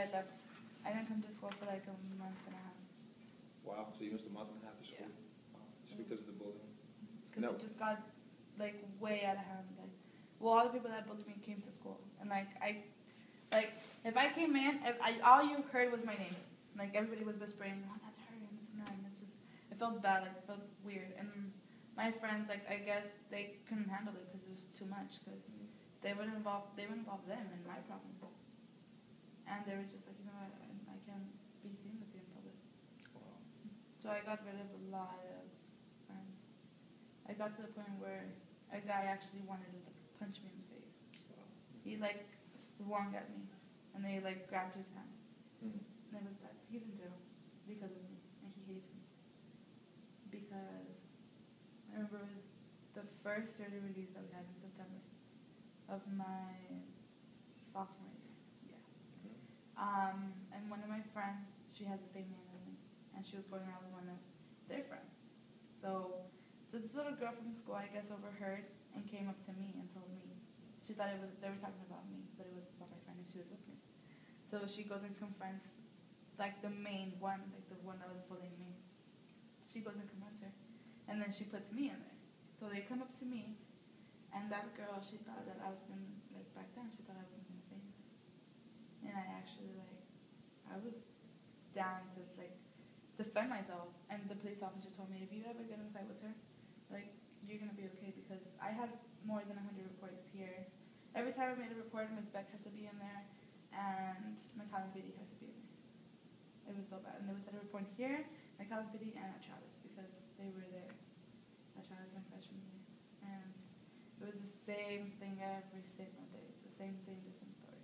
I left. I didn't come to school for like a month and a half. Wow, so you missed a month and a half of school? Yeah. Wow. Just because of the bullying? Because No. it just got like way out of hand. Like, well, all the people that bullied me came to school, and like if I came in, all you heard was my name. Like everybody was whispering, "Oh, that's her," and this and that. And it's just, it felt bad. Like it felt weird. And my friends, like I guess they couldn't handle it because it was too much. Because they would involve them in my problem. And they were just like, you know what, I can't be seen with you in public. Wow. So I got rid of a lot of friends. I got to the point where a guy actually wanted to like, punch me in the face. Wow. He like swung at me, and they like grabbed his hand. Mm. And it was that he's in jail because of me, and he hates me. Because I remember it was the first early release that we had in September of my sophomore year. And one of my friends, she has the same name as me, and she was going around with one of their friends. So this little girl from school, I guess, overheard and came up to me and told me. She thought they were talking about me, but it was about my friend, and she was with me. So she goes and confronts, like the main one, like the one that was bullying me. She goes and confronts her, and then she puts me in there. So they come up to me, and that girl, she thought that I was gonna, like back then, she thought I wasn't gonna say anything. And I actually, like, I was down to, like, defend myself. And the police officer told me, if you ever get in a fight with her, like, you're going to be okay. Because I had more than 100 reports here. Every time I made a report, Ms. Beck had to be in there. And McAllen PD had to be in there. It was so bad. And there was a report here, McAllen PD, and at Travis. Because they were there at Travis my freshman year. And it was the same thing every single day. The same thing, different story.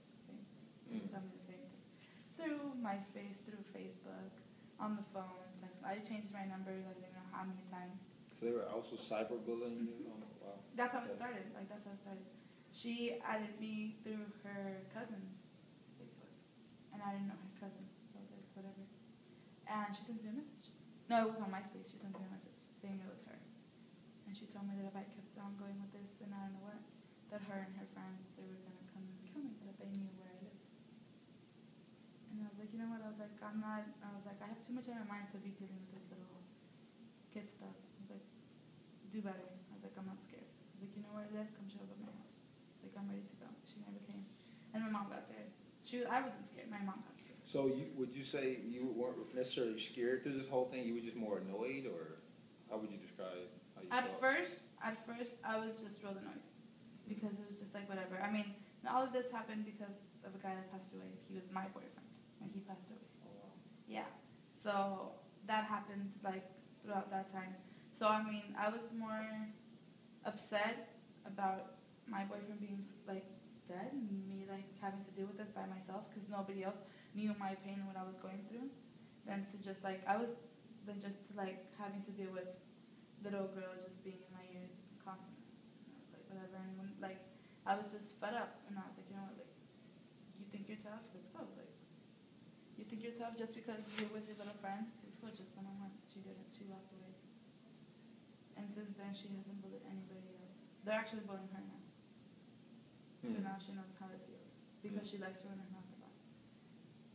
Tell me the same thing. Through MySpace, through Facebook, on the phone, text. I changed my number, I don't even know how many times. So they were also cyberbullying you? Oh, wow. That's how it started. Like, that's how it started. She added me through her cousin's Facebook. And I didn't know her cousin. So I was like, whatever. And she sent me a message. No, it was on MySpace. She sent me a message saying it was her. And she told me that if I kept on going with this, and I don't know what, that her and her friend, they were going to come and kill me, that they knew where I lived. And I was like, you know what, I was like, I have too much on my mind to be dealing with this little kid stuff. I was like, do better. I was like, I'm not scared. I was like, you know where I live? Come show up at my house. Like, I'm ready to go. She never came. And my mom got scared. I wasn't scared. My mom got scared. So would you say you weren't necessarily scared through this whole thing? You were just more annoyed, or how would you describe how you felt? At first, I was just real annoyed. Because it was just like, whatever. I mean, all of this happened because of a guy that passed away. He was my boyfriend. And he passed away. Oh, wow. Yeah. So that happened like throughout that time. So I mean, I was more upset about my boyfriend being like dead and me like having to deal with this by myself because nobody else knew my pain and what I was going through, than to just like having to deal with little girls just being in my ears constantly. And I was like, whatever. And when, like I was just fed up, and I was like, you know what, like, you think you're tough? Let's go. Like, you think you're tough just because you're with your little friend? Let's go, just one-on-one. She didn't. She walked away. And since then, she hasn't bullied anybody else. They're actually bullying her now. So now she knows how it feels. Because she likes to run her mouth a lot.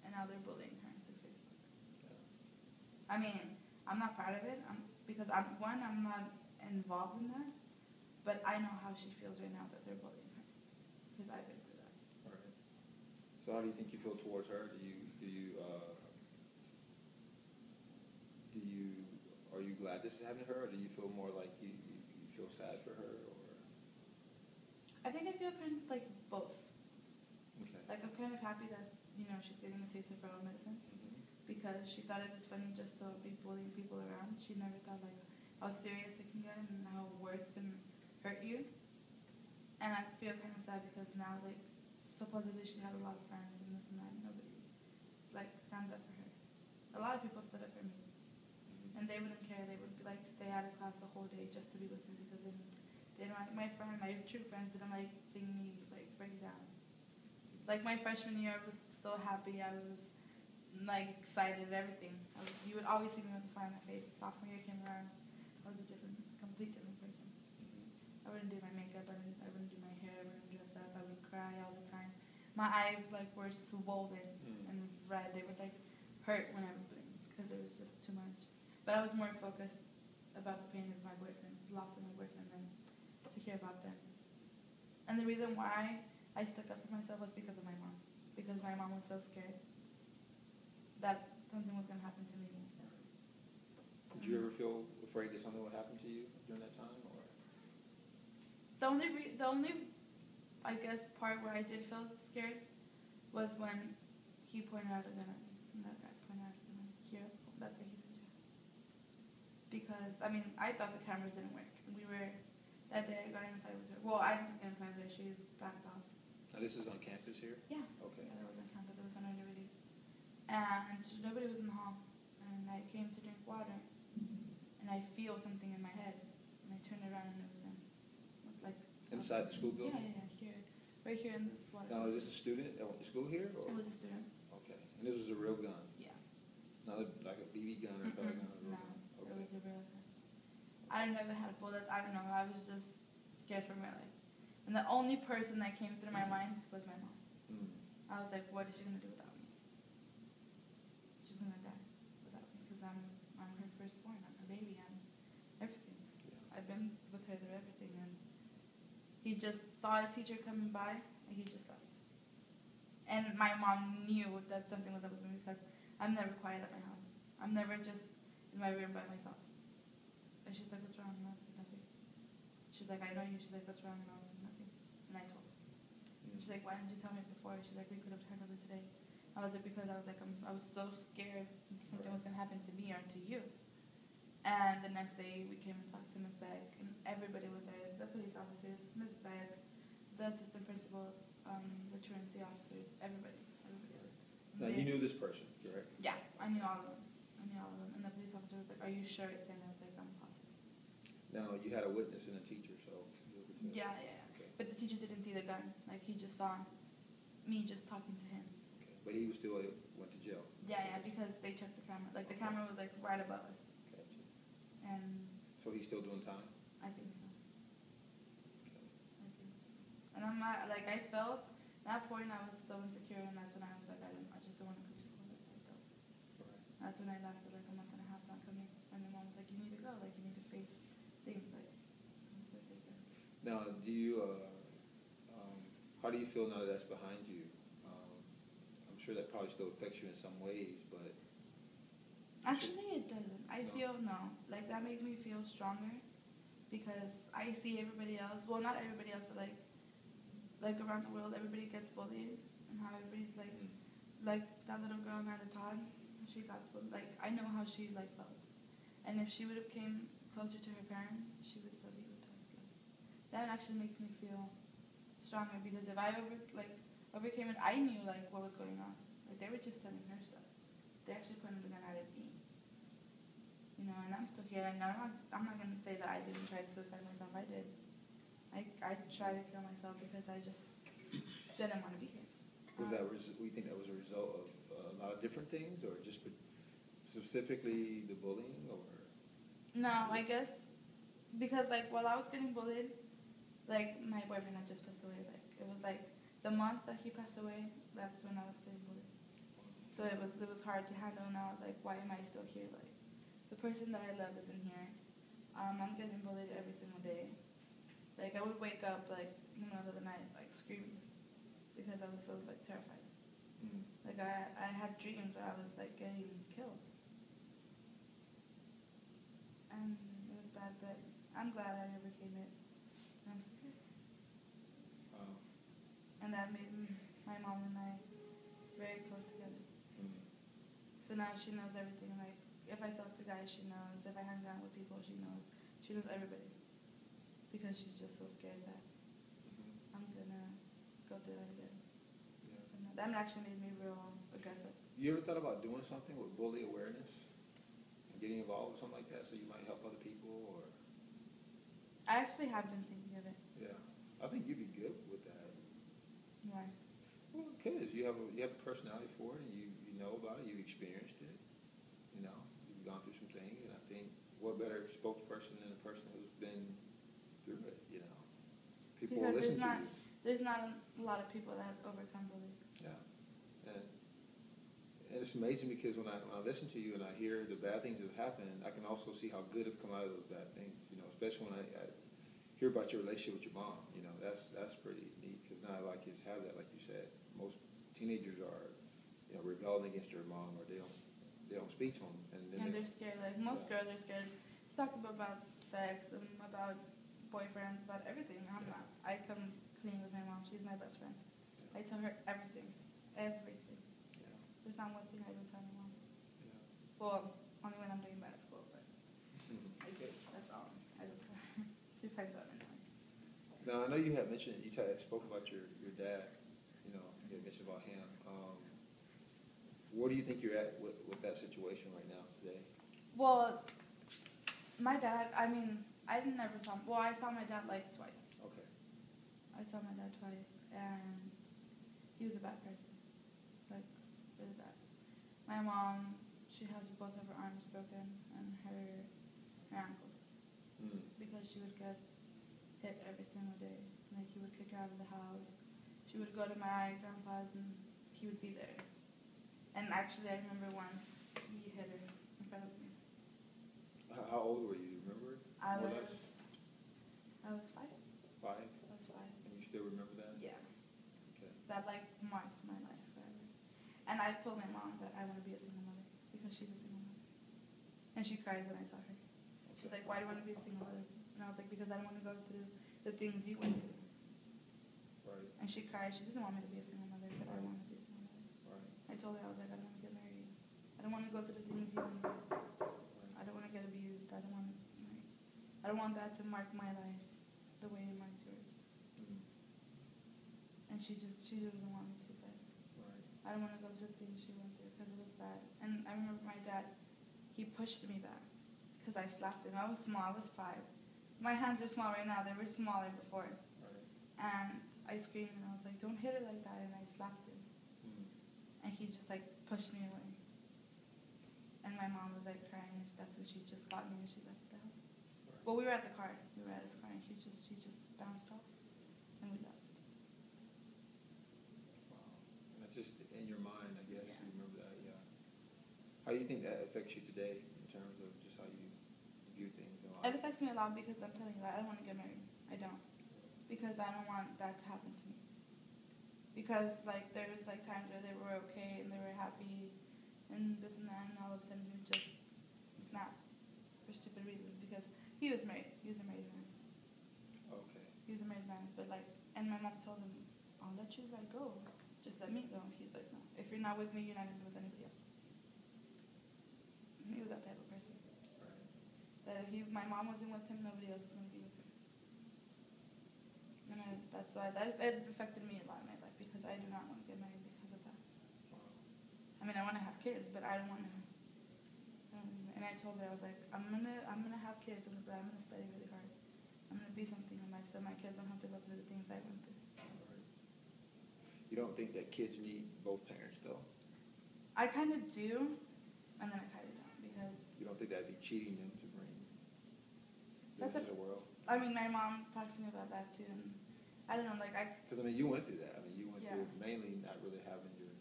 And now they're bullying her through Facebook. Yeah. I mean, I'm not proud of it. Because I'm not involved in that. But I know how she feels right now that they're bullying her. Because I've been through that. Right. So how do you think you feel towards her? Are you glad this is happening to her, or do you feel more like you feel sad for her, or? I think I feel kind of like both. Okay. Like I'm kind of happy that she's getting a taste of her own medicine, because she thought it was funny just to be bullying people around. She never thought like how serious it can get and how words can hurt you. And I feel kind of sad because now like supposedly she had a lot of friends and this and that, and nobody like stands up for her. A lot of people stood up for me. And they wouldn't care. They would like stay out of class the whole day just to be with me because they didn't like my true friends didn't like seeing me like break down. Like my freshman year, I was so happy. I was like excited, everything. You would always see me with a smile on my face. Sophomore year came around, I was a complete different person. I wouldn't do my makeup. I wouldn't do my hair. I wouldn't dress up. I would cry all the time. my eyes like were swollen Mm. and red. They would like hurt when I would blink because it was just too much. But I was more focused about the pain of my boyfriend, loss of my boyfriend, than to care about them. And the reason why I stuck up for myself was because of my mom. Because my mom was so scared that something was gonna happen to me. Did you ever feel afraid that something would happen to you during that time, or? The only, I guess, part where I did feel scared was when he pointed out a gun at me. And that guy pointed out a gun at me here at school. That's why he's in jail. Because, I mean, I thought the cameras didn't work. That day I got in a fight with her. Well, I didn't get in a fight with her. She backed off. Now, this is on campus here? Yeah. Okay. Yeah, that was on campus. It was on Liberties. And nobody was in the hall. And I came to drink water. And I feel something in my head. And I turned around and it was him. It was like Inside the school building? Yeah, here. Right here in this water. Now, is this a student that went to school here, or? It was a student. Okay, and this was a real gun? Yeah. Not like a BB gun or a pellet gun? No, Okay. it was a real gun. I never had bullets. I don't know. I was just scared for my life. And the only person that came through my mind was my mom. Mm. I was like, what is she gonna do without me? She's gonna die without me because I'm her firstborn. I'm her baby. I'm everything. Yeah. I've been with her through everything. And he just saw a teacher coming by and he just left. And my mom knew that something was up with me because I'm never quiet at my house. I'm never just in my room by myself. And she's like, what's wrong? Nothing. She's like, I know you. She's like, what's wrong? No, nothing. And I told her. Mm. She's like, why didn't you tell me before? She's like, we could have handled it today. I was like, because I was so scared something was gonna happen to me or to you. And the next day we came and talked to Miss Beck, and everybody was there. The police officers, Miss Beck, the assistant principals, the truancy officers, everybody was. Now, you knew this person, correct? Yeah, I knew all of them. And the police officer was like, are you sure it's him? I was like, I'm positive. Now, you had a witness and a teacher, so you were to. Yeah. Okay. But the teacher didn't see the gun. Like, he just saw me just talking to him. Okay, but he was still, went to jail? Yeah, because they checked the camera. Like, the camera was, like, right above us. Gotcha. And So he's still doing time? I think so. Okay. And I'm not, like, I felt, at that point I was so insecure, and that's when I was like, I just don't want to come to school. Like, I don't. Right. That's when I left, like, I'm not going to have not coming. And my mom was like, you need to go. Like, you need to face things. Like, I'm so big. Now, do you, how do you feel now that that's behind you? I'm sure that probably still affects you in some ways, but. Actually, it doesn't. I No? feel, no. Like, that makes me feel stronger because I see everybody else. Well, not everybody else, but, like around the world, everybody gets bullied. And how everybody's, like, Mm. like that little girl, Amanda Todd, she got bullied. Like, I know how she, like, felt. And if she would have came closer to her parents, she would still be with us. Like, that actually makes me feel stronger because if I overcame it, I knew, like, what was going on. Like, they were just telling her stuff. They actually pointed the gun at me. You know, and I'm still here. And I'm not going to say that I didn't try to suicide myself. I did. I tried to kill myself because I just didn't want to be here. Was that, we think that was a result of a lot of different things, or just specifically the bullying, or? No, I guess because, like, while I was getting bullied, like, my boyfriend had just passed away. Like, it was like the month that he passed away, that's when I was getting bullied. So it was hard to handle, and I was like, why am I still here? Like, the person that I love isn't here. I'm getting bullied every single day. Like, I would wake up, like, in the middle of the night, like, screaming because I was so, like, terrified. Mm. Like, I had dreams where I was, like, getting killed. And it was bad, but I'm glad I overcame it. And I'm so good. Wow. And that made my mom and I very close together. Mm. So now she knows everything. Like, if I talk to guys, she knows. If I hang out with people, she knows. She knows everybody. Because she's just so scared that Mhm. I'm gonna go through that again. Yeah. And that actually made me real aggressive. You ever thought about doing something with bully awareness? And getting involved with something like that so you might help other people, or? I actually have been thinking of it. Yeah. I think you'd be good with that. Why? Well, because you have a personality for it, and you know about it, you've experienced it, you know, you've gone through some things, and I think what better spokesperson than a person who's been through it, you know? People will Because listen it's to not, you. there's not a lot of people that have overcome bullying. Yeah. And it's amazing because when I listen to you and I hear the bad things that have happened, I can also see how good have come out of those bad things. You know, especially when I hear about your relationship with your mom. You know, that's pretty neat because not a lot of kids have that. Like you said, most teenagers are, you know, rebelling against their mom or they don't speak to them, and they're scared. Like most girls are scared to talk about sex and about boyfriends, about everything. I'm not. I come clean with my mom. She's my best friend. I tell her everything, everything. Yeah. There's not one thing I don't tell my mom. Yeah. Well, only when I'm doing bad at school, but I do. That's all. I don't tell her. She finds out anyway. Now I know you had mentioned you spoke about your dad. You know, you had mentioned about him. Where do you think you're at with that situation right now today? Well, my dad. I mean, I never saw. Well, I saw my dad like twice. Okay. I saw my dad twice, and he was a bad person, like really bad. My mom, she has both of her arms broken and her ankles because she would get hit every single day. Like he would kick her out of the house. She would go to my grandpa's and he would be there. And actually, I remember once he hit her in front of me. How old were you? Do you remember? I More or was less? 5. 5? I was 5. And you still remember that? Yeah. Okay. That like marked my life forever. And I told my mom that I want to be a single mother because she's a single mother. And she cried when I saw her. She's like, why do you want to be a single mother? And I was like, because I don't want to go through the things you went through. Right. And she cried. She doesn't want me to be a single mother, but I want to be a single mother. Right. I told her, I was like, I don't want to get married. I don't want to go through the things you went through. I don't want to get abused. I don't want that to mark my life the way it marked yours. And she doesn't want me to, but I don't want to go through the things she went through because it was bad. And I remember my dad, he pushed me back because I slapped him. I was small. I was 5. My hands are small right now. They were smaller before. Right. And I screamed and I was like, don't hit her like that. And I slapped him. And he just like pushed me away. And my mom was like crying. That's when she just got me and she left the house. Right. Well, we were at the car. We were at his car and she just bounced off and we left. Wow. And that's just in your mind, I guess. Yeah. You remember that, yeah. How do you think that affects you today in terms of just how you view things in life? It affects me a lot because I'm telling you that I don't want to get married. I don't. Because I don't want that to happen to me. Because like there was like times where they were okay and they were happy and this and that, and all of a sudden he just snapped for stupid reasons because he was married. He was a married man. Okay. He was a married man, but like, and my mom told him, I'll let you like go. Just let me go. And he's like, no. If you're not with me, you're not gonna be with anybody else. And he was that type of person. Right. That if my mom wasn't with him, nobody else was gonna be with him. And that's why it affected me a lot in my life because I do not want to get married because of that. Wow. I mean, I want to have kids, but I don't want to. And I told her, I was like, I'm gonna have kids, but I'm gonna study really hard. I'm gonna be something in life so my kids don't have to go through the things I went through. Right. You don't think that kids need both parents, though? I kind of do, and then I kind of don't because. You don't think that'd be cheating them to bring them That's into the world? I mean, my mom talks to me about that too, and I don't know, like Because I mean, you went through that. I mean, you went Yeah. through mainly not really having your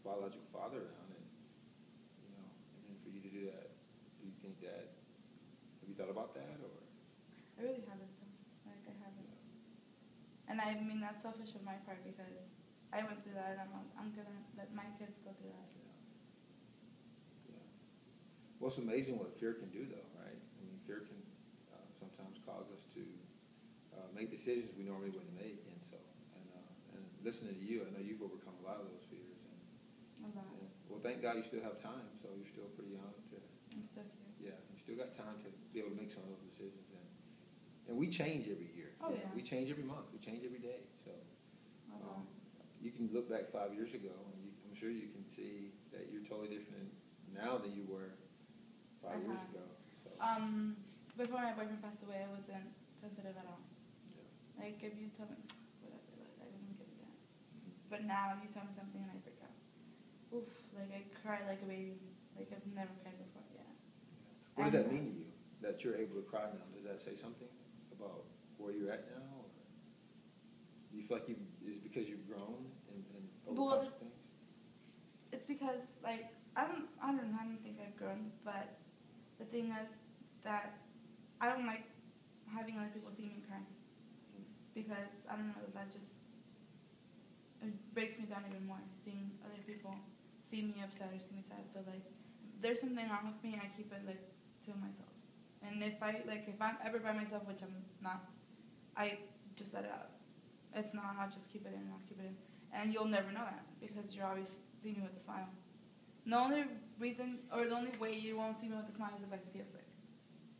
biological father around, and you know, and then for you to do that, do you think that? Have you thought about that, or? I really haven't though. Like I haven't. And I mean that's selfish on my part because I went through that, and I'm gonna let my kids go through that. Yeah. Well, it's amazing what fear can do, though, right? I mean, fear can sometimes cause us to make decisions we normally wouldn't make, and so, and listening to you, I know you've overcome a lot of those fears. A lot. Well, thank God you still have time, so you're still pretty young to. I'm still here. Yeah, you still got time to be able to make some of those decisions, and we change every year. Oh, You know, yeah. we change every month. We change every day. So A lot. you can look back 5 years ago, and I'm sure you can see that you're totally different now than you were 5 years ago. So Before my boyfriend passed away, I wasn't sensitive at all. yeah. Like if you tell me whatever, like, I didn't give a damn. But now, if you tell me something and I freak out, oof, like I cry like a baby, like I've never cried before. Yeah. What does that mean to you that you're able to cry now? Does that say something about where you're at now, or do you feel like it's because you've grown and Well, overcome some things? it's because, like, I don't think I've grown, but the thing is that I don't like having other people see me cry. Because, I don't know, that just, it breaks me down even more, seeing other people see me upset or see me sad. So, like, if there's something wrong with me, I keep it, like, to myself. And if I'm ever by myself, which I'm not, I just let it out. If not, I'll just keep it in, And you'll never know that, because you're always seeing me with a smile. The only reason, or the only way you won't see me with a smile is if I feel sick.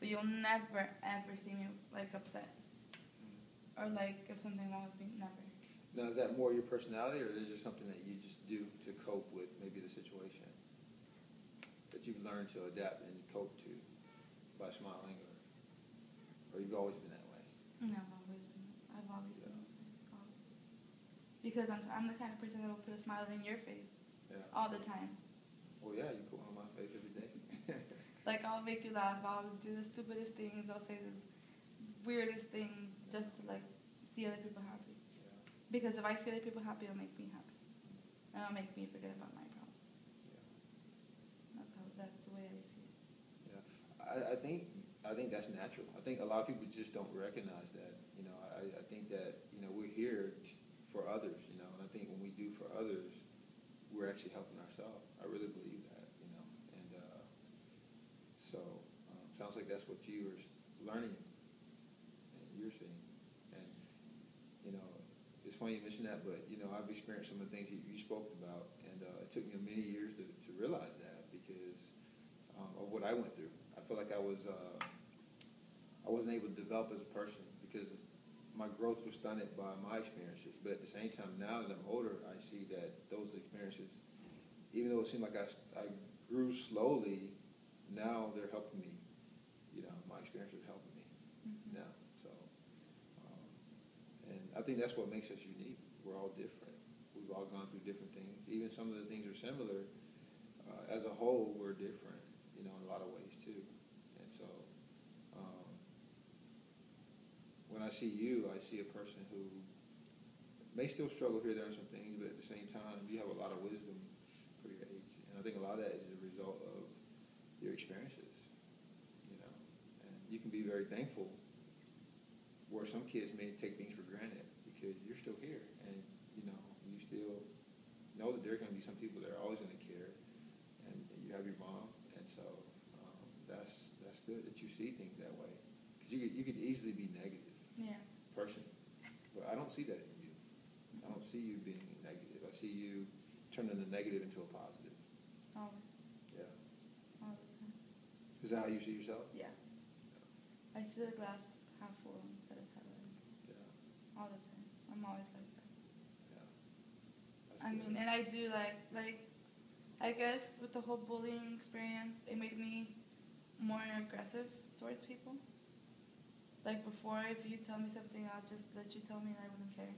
But you'll never, ever see me, like, upset. Or, like, if something wrong with me, never. Now, is that more your personality, or is it just something that you just do to cope with maybe the situation? That you've learned to adapt and cope to by smiling, or you've always been that way? No, I've always been this. I've always been this way. Always. Because I'm the kind of person that will put a smile in your face. Yeah. All the time. Well, yeah, you put one on my face every day. Like, I'll make you laugh. I'll do the stupidest things. I'll say the weirdest things just to, like, see other people happy. Yeah. Because if I see other people happy, it'll make me happy. And it'll make me forget about my problem. Yeah. That's the way I see it. Yeah. I think that's natural. I think a lot of people just don't recognize that. You know, I think that, you know, we're here for others, you know, and I think when we do for others, we're actually helping ourselves. I really believe that, you know, and so sounds like that's what you are learning and you're seeing. And, you know, it's funny you mentioned that, but, you know, I've experienced some of the things that you spoke about, and it took me many years to realize that because of what I went through. I feel like I wasn't able to develop as a person because my growth was stunted by my experiences. But at the same time, now that I'm older, I see that those experiences, even though it seemed like I grew slowly, now they're helping me. You know, my experiences are helping me now. So, and I think that's what makes us unique. We're all different. We've all gone through different things. Even some of the things are similar. As a whole, we're different, you know, in a lot of ways too. And so, when I see you, I see a person who may still struggle here, there, and some things, but at the same time, you have a lot of wisdom for your age. And I think a lot of that is a result of your experiences, you know. And you can be very thankful where some kids may take things for granted because you're still here. And, you know, you still know that there are going to be some people that are always going to care. And you have your mom. And so that's good that you see things that way. Because you could easily be negative. Yeah. Person. But I don't see that in you. I don't see you being negative. I see you turning the negative into a positive. Always. Yeah. All the time. Is that how you see yourself? Yeah. I see the glass half full instead of half empty. Yeah. All the time. I'm always like that. Yeah. I mean, and I do like, I guess with the whole bullying experience, it made me more aggressive towards people. Like before, if you tell me something, I'll just let you tell me and I wouldn't care.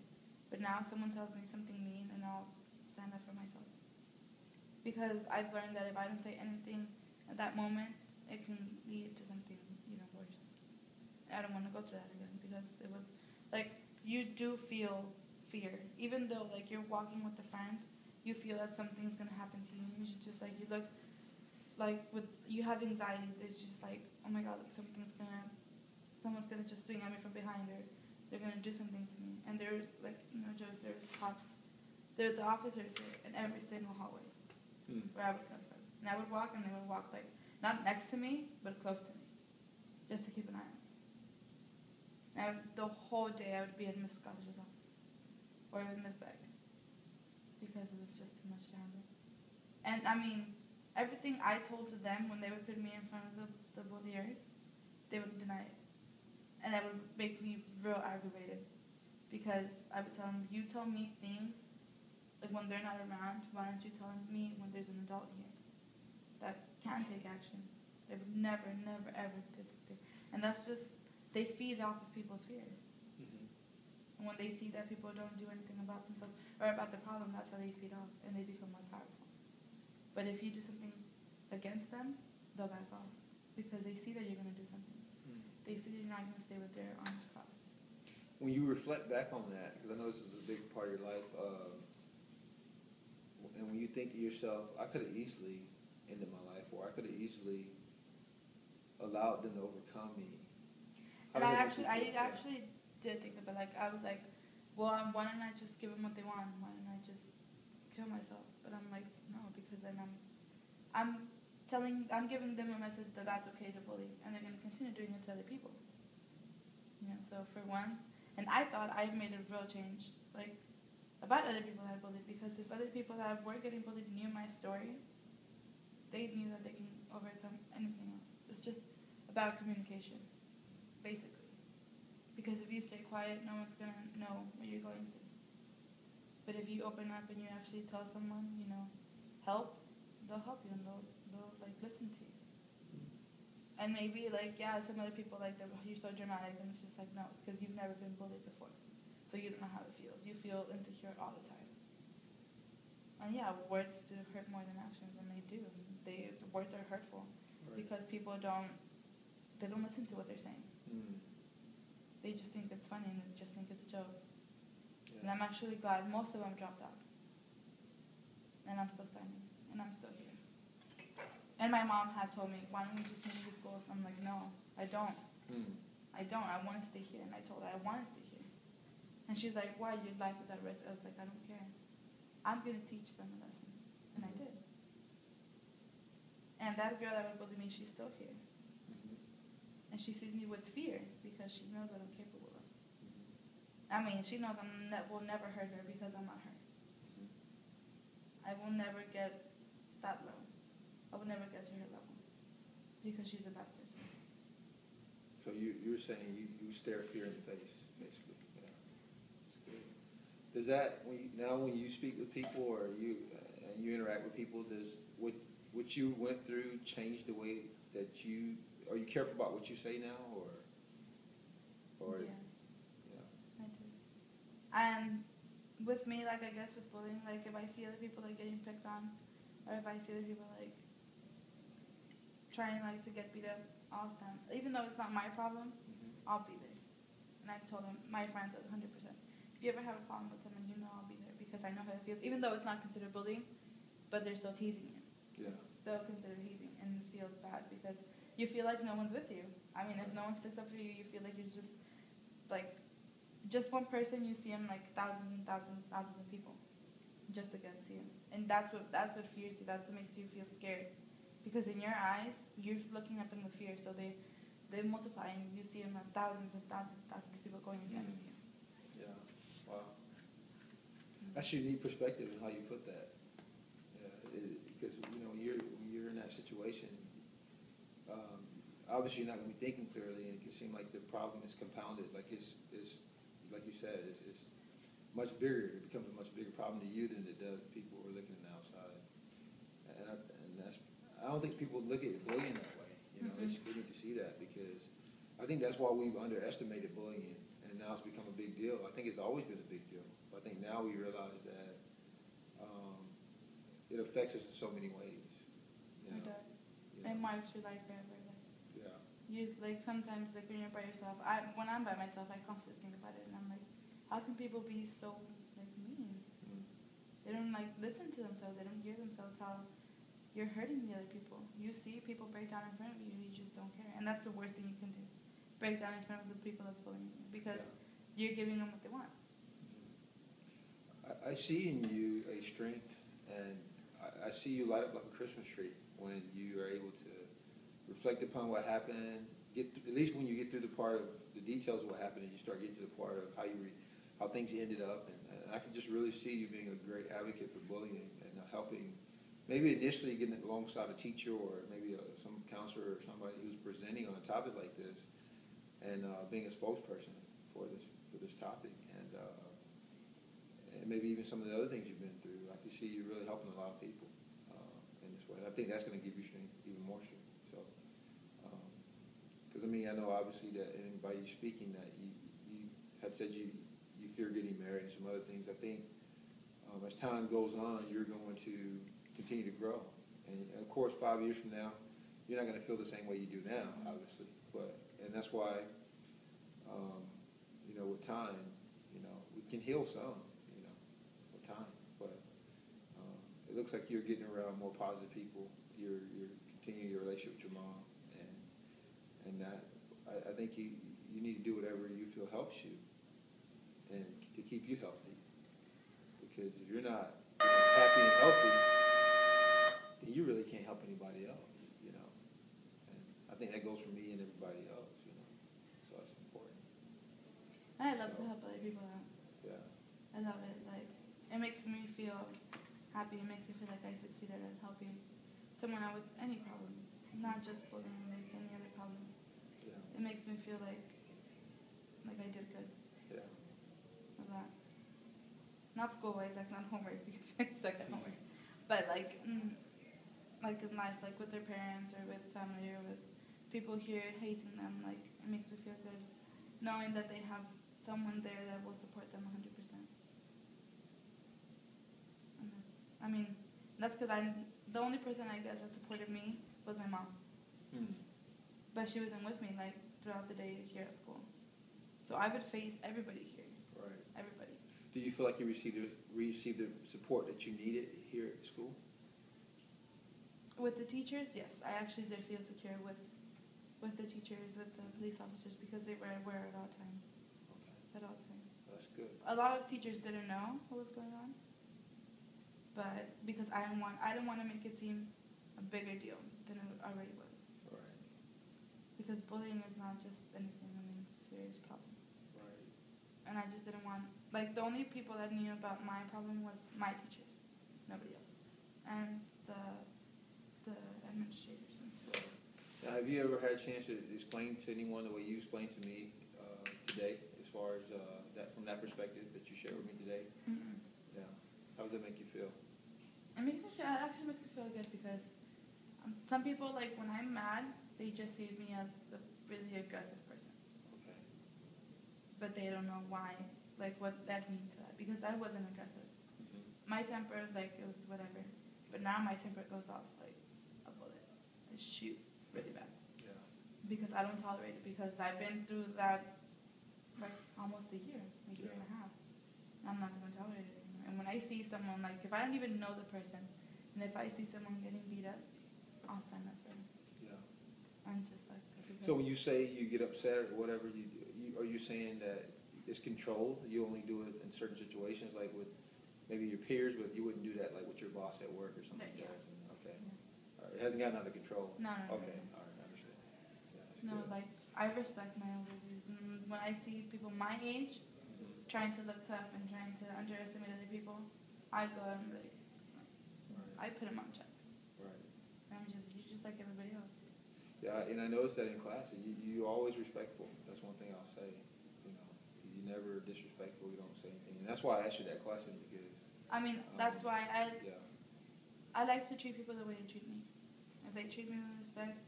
But now someone tells me something mean and I'll stand up for myself. Because I've learned that if I don't say anything at that moment, it can lead to something, you know, worse. I don't want to go through that again because it was, like, you do feel fear. Even though, like, you're walking with a friend, you feel that something's going to happen to you. You should just, like, you look, like, you have anxiety. It's just like, oh my God, like, someone's gonna just swing at me from behind, or they're gonna do something to me. And there's, like, you know, there's cops, there's the officers here in every single hallway where I would come from. And I would walk, and they would walk, like, not next to me, but close to me, just to keep an eye on me. And the whole day I would be in Miss Scotch's office, or with Miss Beck, because it was just too much to handle. And I mean, everything I told to them when they would put me in front of the bulliers, they would deny it. And that would make me real aggravated because I would tell them, you tell me things, like when they're not around, why aren't you telling me when there's an adult here that can take action? They would never, never, ever do something. And that's just, they feed off of people's fear. And when they see that people don't do anything about themselves or about the problem, that's how they feed off and they become more powerful. But if you do something against them, they'll back off because they see that you're going to do something. They see that you're not going to stay with their arms crossed. when you reflect back on that, because I know this is a big part of your life, and when you think to yourself, I could have easily ended my life, or I could have easily allowed them to overcome me. And I actually did think about, like, I was like, well, why don't I just give them what they want? Why don't I just kill myself? But I'm like, no, because then I'm giving them a message that that's okay to bully, and they're gonna continue doing it to other people. You know, so for once, and I thought I made a real change, like, about other people that I bullied, because if other people that were getting bullied knew my story, they knew that they can overcome anything else. It's just about communication, basically. Because if you stay quiet, no one's gonna know what you're going through. But if you open up and you actually tell someone, you know, help, they'll help you and they'll like listen to you. And maybe like, yeah, some other people like, you're so dramatic, and it's just like, no, it's because you've never been bullied before. So you don't know how it feels. You feel insecure all the time. And yeah, words do hurt more than actions, and they do. Words are hurtful, right? Because people don't listen to what they're saying. Mm. They just think it's funny and they just think it's a joke. Yeah. And I'm actually glad most of them dropped out. And I'm still standing, and I'm still here. And my mom had told me, why don't we just move to school? I'm like, no, I don't. Mm. I don't. I want to stay here. And I told her I want to stay here. And she's like, why? Your life is at risk. I was like, I don't care. I'm going to teach them a lesson. And I did. And that girl that would bully me, she's still here. Mm-hmm. And she sees me with fear because she knows what I'm capable of. Mm-hmm. I mean, she knows will never hurt her because I'm not her. Mm-hmm. I will never get that low. I will never get to her level because she's a bad person. So you're saying you stare fear in the face, basically. Yeah. That's good. Does that, when you speak with people or you interact with people, does what you went through change the way that are you careful about what you say now, or yeah, I do. And with me, like, I guess with bullying, like, if I see other people like getting picked on, or if I see other people like trying like to get beat up, I'll stand. Even though it's not my problem, mm-hmm. I'll be there. And I've told them, my friends, 100%. If you ever have a problem with someone, you know I'll be there because I know how it feels. Even though it's not considered bullying, but they're still teasing you. Yeah. It's still considered teasing, and it feels bad because you feel like no one's with you. I mean, if no one sticks up for you, you feel like you're just one person. You see him like thousands and thousands and thousands of people just against you, and that's what fears you. That's what makes you feel scared, because in your eyes, you're looking at them with fear. So they multiply, and you see them like thousands and thousands and thousands of people going against you. Yeah. Wow. That's a unique perspective in how you put that. Because when you're in that situation, obviously you're not going to be thinking clearly, and it can seem like the problem is compounded. Like it's like you said, it's much bigger. It becomes a much bigger problem to you than it does to people who are looking on the outside. I don't think people look at bullying that way. Mm-hmm. They need to see that, because I think that's why we've underestimated bullying, and now it's become a big deal. I think it's always been a big deal. But I think now we realize that it affects us in so many ways. It does. It marks your life forever. Yeah. You like sometimes like when you're by yourself. When I'm by myself, I constantly think about it, and I'm like, how can people be so like mean? Mm. They don't like listen to themselves. They don't hear themselves. How you're hurting the other people. You see people break down in front of you, you just don't care, and that's the worst thing you can do. Break down in front of the people that's bullying you, because you're giving them what they want. I see in you a strength, and I see you light up like a Christmas tree when you are able to reflect upon what happened. At least when you get through the part of the details of what happened, and you start getting to the part of how things ended up, and I can just really see you being a great advocate for bullying and helping. Maybe initially getting alongside a teacher or maybe some counselor or somebody who's presenting on a topic like this, and being a spokesperson for this topic, and maybe even some of the other things you've been through. I can see you really helping a lot of people in this way. And I think that's going to give you strength, even more strength. So, because I know obviously that, and by you speaking that you had said you fear getting married and some other things. I think as time goes on, you're going to continue to grow, and of course 5 years from now, you're not going to feel the same way you do now, obviously. And that's why with time, we can heal some, with time. But it looks like you're getting around more positive people. You're continuing your relationship with your mom, and that I think you need to do whatever you feel helps you, and to keep you healthy. Because if you're not happy and healthy, then you really can't help anybody else. And I think that goes for me and everybody else. So that's important. And I love to help other people out. Yeah. I love it. Like, it makes me feel happy. It makes me feel like I succeeded at helping someone out with any problem, not just bullying, like any other problems. Yeah. It makes me feel like I did good. Yeah. With that. Not school-wise, like not homework because I suck at homework, but like in life, like with their parents or with family or with people here hating them, like it makes me feel good knowing that they have someone there that will support them 100%. And that's because the only person I guess that supported me was my mom. But she wasn't with me like throughout the day here at school. So I would face everybody here. Right. Everybody. Do you feel like you received the support that you needed here at school? With the teachers, yes. I actually did feel secure with the teachers, with the police officers, because they were aware at all times. Okay. At all times. That's good. A lot of teachers didn't know what was going on, but because I didn't want to make it seem a bigger deal than it already was. Right. Because bullying is not just anything. It's a serious problem. Right. And I just didn't want, like, the only people that knew about my problem was my teachers, nobody else, and the administrators in school. Now, have you ever had a chance to explain to anyone the way you explained to me today, as far as that from that perspective that you shared with me today? Mm-mm. Yeah. How does that make you feel? It actually makes me feel good because some people, like, when I'm mad, they just see me as a really aggressive person. Okay. But they don't know why, like, what that means to that, because I wasn't aggressive. Mm-hmm. My temper, like, it was whatever. But now my temper goes off like a bullet. It shoots really bad. Yeah. Because I don't tolerate it, because I've been through that, like, almost a year and a half. I'm not going to tolerate it anymore. And when I see someone, like, if I don't even know the person, and if I see someone getting beat up, I'll stand up for them. Yeah. I'm just like... So when you say you get upset or whatever, are you saying that it's controlled? You only do it in certain situations, like with maybe your peers, but you wouldn't do that like with your boss at work or something like that? Okay. Yeah. All right. It hasn't gotten out of control? No. Okay. All right. I understand. Yeah, that's No, good. like, I respect my elders. When I see people my age trying to look tough and trying to underestimate other people, I go and like, Right. I put them on check. Right. You're just like everybody else. Yeah, and I noticed that in class, you're always respectful. That's one thing I'll say. You never disrespectful. You don't say anything, and that's why I asked you that question, because. That's why Yeah. I like to treat people the way they treat me. If they treat me with respect,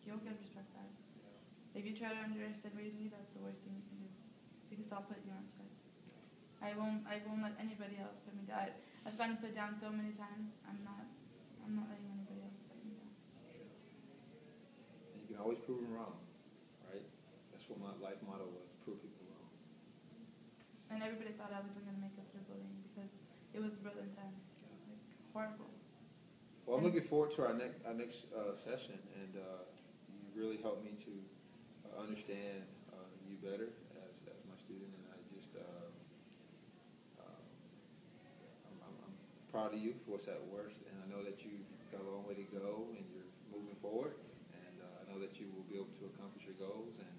you'll get respect back. Yeah. If you try to underestimate me, that's the worst thing you can do, because I'll put you on check. I won't let anybody else put me down. I've gotten put down so many times. I'm not letting anybody else put me down. Yeah. And you can always prove them wrong, right? That's what my life motto was: prove people wrong. And everybody thought I wasn't gonna make it through bullying because it was real intense, like horrible. Well, I'm looking forward to our next session, and you really helped me to understand you better as my student, and I'm proud of you for what's at worst, and I know that you've got a long way to go, and you're moving forward, and I know that you will be able to accomplish your goals, and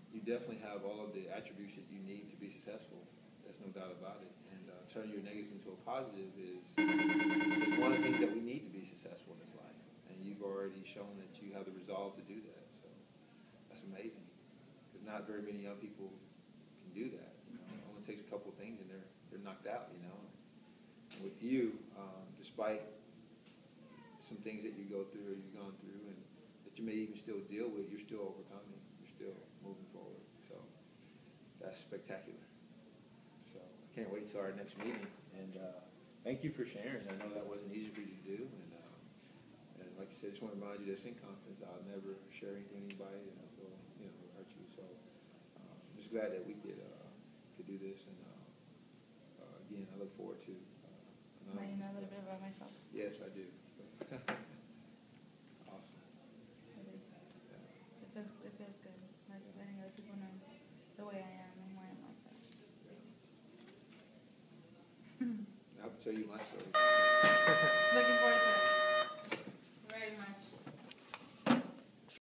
you definitely have all of the attributes that you need to be successful. There's no doubt about it. And turning your negatives into a positive is one of the things that we need to be successful in this life, and you've already shown that you have the resolve to do that, so that's amazing, because not very many young people can do that. It only takes a couple of things, and they're knocked out. And with you, despite some things that you go through or you've gone through, and that you may even still deal with, you're still overcoming. You're still moving forward. So that's spectacular. So I can't wait till our next meeting. And thank you for sharing. I know that wasn't easy for you to do. And like I said, I just want to remind you that in confidence, I'll never share anything with anybody, and I feel hurt you. So I'm just glad that we could to do this, and again, I look forward to. Now you know a little bit about myself. Yes, I do. Awesome. It feels good. Like letting other people know the way I am and why I'm like that. I have to tell you my story. Looking forward to it.